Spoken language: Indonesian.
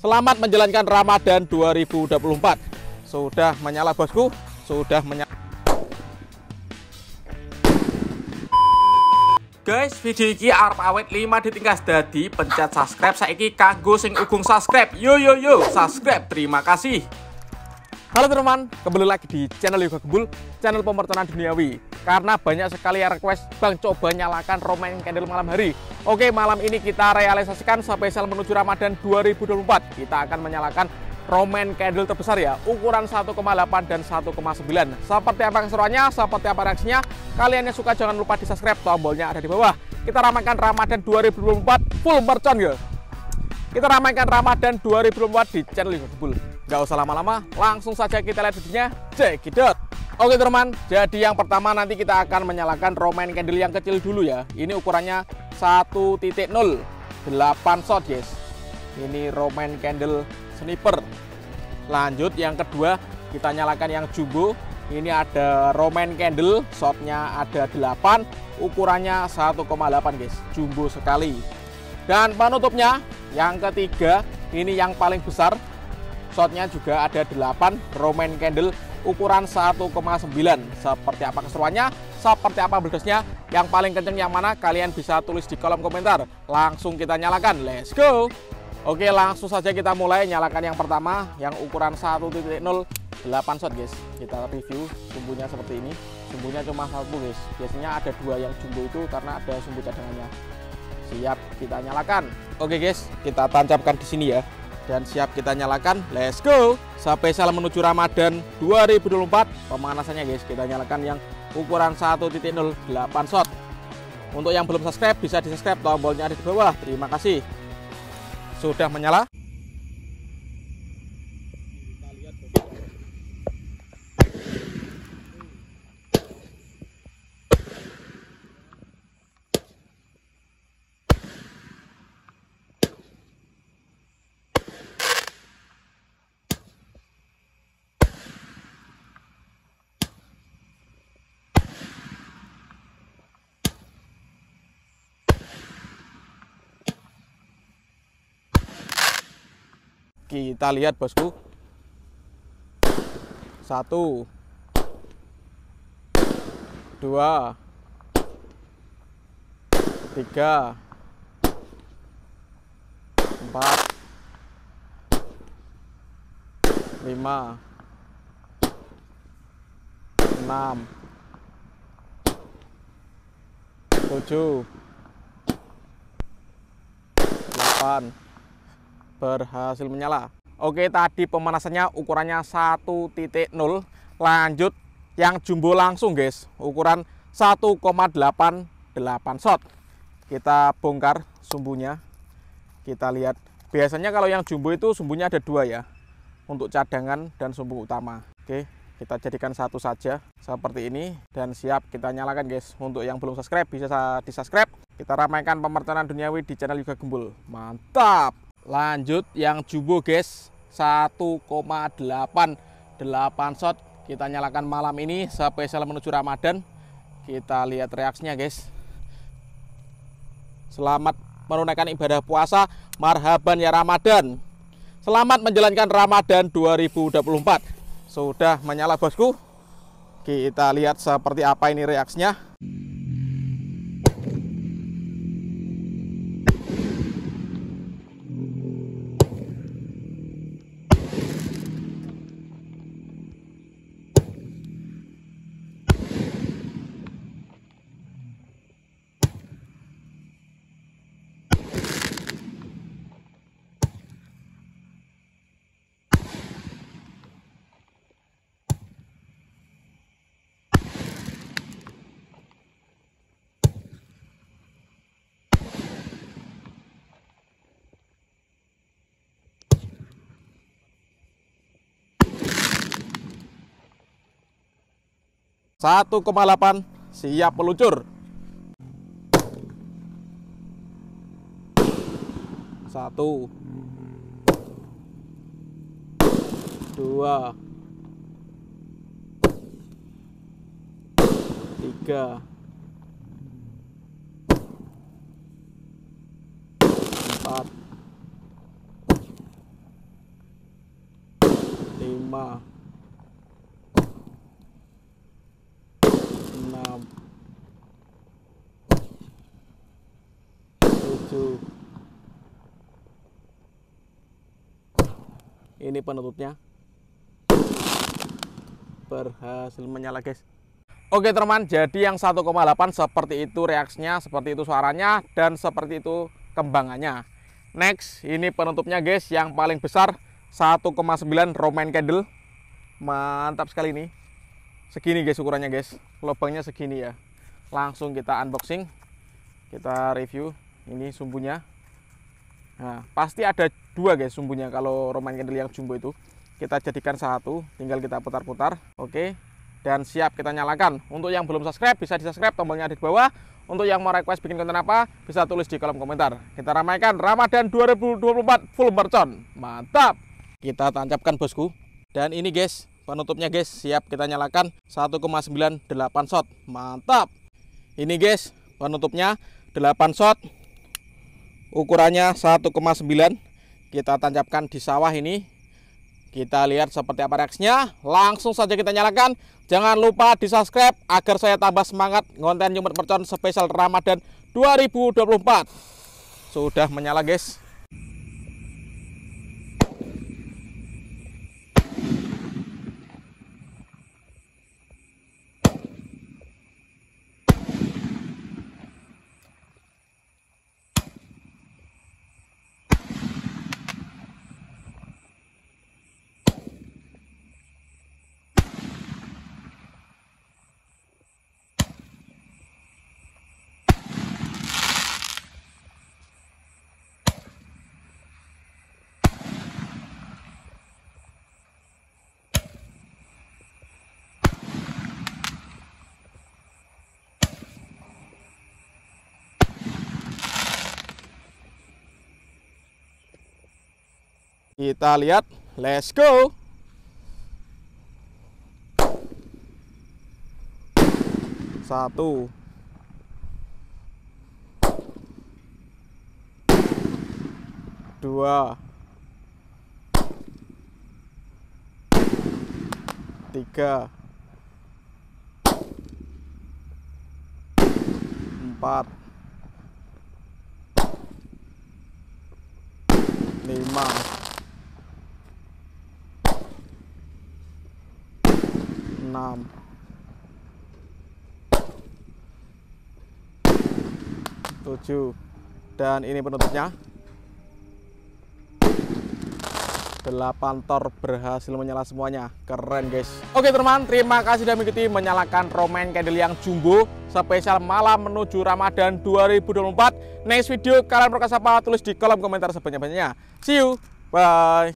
Selamat menjalankan Ramadan 2024. Sudah menyala bosku, sudah menyala. Guys, video ini arep awet 5 ditingkas dadi pencet subscribe saiki kanggo sing ugung subscribe. Yo subscribe. Terima kasih. Halo teman-teman, kembali lagi di channel Yoga Gembul, channel pemertanan duniawi. Karena banyak sekali yang request, Bang coba nyalakan Roman Candle malam hari. Oke, malam ini kita realisasikan spesial menuju Ramadan 2024. Kita akan menyalakan Roman Candle terbesar ya, ukuran 1,8 dan 1,9. Seperti apa keseruannya, seperti apa reaksinya? Kalian yang suka jangan lupa di subscribe, tombolnya ada di bawah. Kita ramaikan Ramadan 2024 full mercon ya. Kita ramaikan Ramadan 2024 di channel Yoga Gembul. Gak usah lama-lama, langsung saja kita lihat videonya, check it out. Oke teman, jadi yang pertama nanti kita akan menyalakan Roman Candle yang kecil dulu ya. Ini ukurannya 1.0, 8 shot guys. Ini Roman Candle sniper. Lanjut yang kedua, kita nyalakan yang jumbo. Ini ada Roman Candle, shotnya ada 8, ukurannya 1,8 guys, jumbo sekali. Dan penutupnya, yang ketiga, ini yang paling besar. Shotnya juga ada 8, Roman Candle ukuran 1,9. Seperti apa keseruannya, seperti apa beldosnya, yang paling kenceng yang mana, kalian bisa tulis di kolom komentar. Langsung kita nyalakan, let's go. Oke, langsung saja kita mulai nyalakan yang pertama, yang ukuran 1.0, 8 shot guys. Kita review sumbunya seperti ini. Sumbunya cuma 1 guys, biasanya ada 2 yang jumbo itu karena ada sumbu cadangannya. Siap, kita nyalakan. Oke guys, kita tancapkan di sini ya. Dan siap kita nyalakan, let's go. Spesial menuju Ramadan 2024. Pemanasannya guys, kita nyalakan yang ukuran 1.0, 8 shot. Untuk yang belum subscribe, bisa di subscribe, tombolnya ada di bawah. Terima kasih. Sudah menyala. Kita lihat bosku. 1, 2, 3, 4, 5, 6, 7, 8. Berhasil menyala. Oke, tadi pemanasannya ukurannya 1.0. Lanjut yang jumbo langsung guys, ukuran 1,88 shot. Kita bongkar sumbunya. Kita lihat. Biasanya kalau yang jumbo itu sumbunya ada 2 ya, untuk cadangan dan sumbu utama. Oke, kita jadikan satu saja seperti ini. Dan siap kita nyalakan guys. Untuk yang belum subscribe, bisa di subscribe. Kita ramaikan pemertanan duniawi di channel Yoga Gembul. Mantap. Lanjut yang jumbo guys, 1,88 shot. Kita nyalakan malam ini spesial menuju Ramadan. Kita lihat reaksinya guys. Selamat menunaikan ibadah puasa, marhaban ya Ramadan. Selamat menjalankan Ramadan 2024. Sudah menyala bosku. Kita lihat seperti apa ini reaksinya. Satu 1,8 siap meluncur. 1, 2, 3, 4, 5, 6, 7. Ini penutupnya berhasil menyala, guys. Oke teman, jadi yang 1,8 seperti itu reaksinya, seperti itu suaranya, dan seperti itu kembangannya. Next, ini penutupnya guys, yang paling besar 1,9 Roman candle. Mantap sekali ini. Segini guys ukurannya guys, lubangnya segini ya. Langsung kita unboxing, kita review. Ini sumbunya. Nah, pasti ada 2 guys sumbunya kalau Roman candle yang jumbo itu. Kita jadikan 1, tinggal kita putar-putar. Oke, dan siap kita nyalakan. Untuk yang belum subscribe bisa di subscribe, tombolnya ada di bawah. Untuk yang mau request bikin konten apa bisa tulis di kolom komentar. Kita ramaikan Ramadan 2024 full mercon. Mantap. Kita tancapkan bosku. Dan ini guys penutupnya guys, siap kita nyalakan 1,98 shot. Mantap. Ini guys penutupnya 8 shot. Ukurannya 1,9. Kita tancapkan di sawah ini. Kita lihat seperti apa reaksinya. Langsung saja kita nyalakan. Jangan lupa di subscribe agar saya tambah semangat konten nyumut mercon spesial Ramadan 2024. Sudah menyala guys. Kita lihat, let's go. Satu, dua, tiga, 4, 5, 6, 7, dan ini penutupnya 8 tor berhasil menyala semuanya. Keren guys. Oke teman, terima kasih sudah mengikuti menyalakan Roman candle yang jumbo spesial malam menuju Ramadan 2024. Next video kalian berkas apa tulis di kolom komentar sebanyak-banyaknya. See you, bye.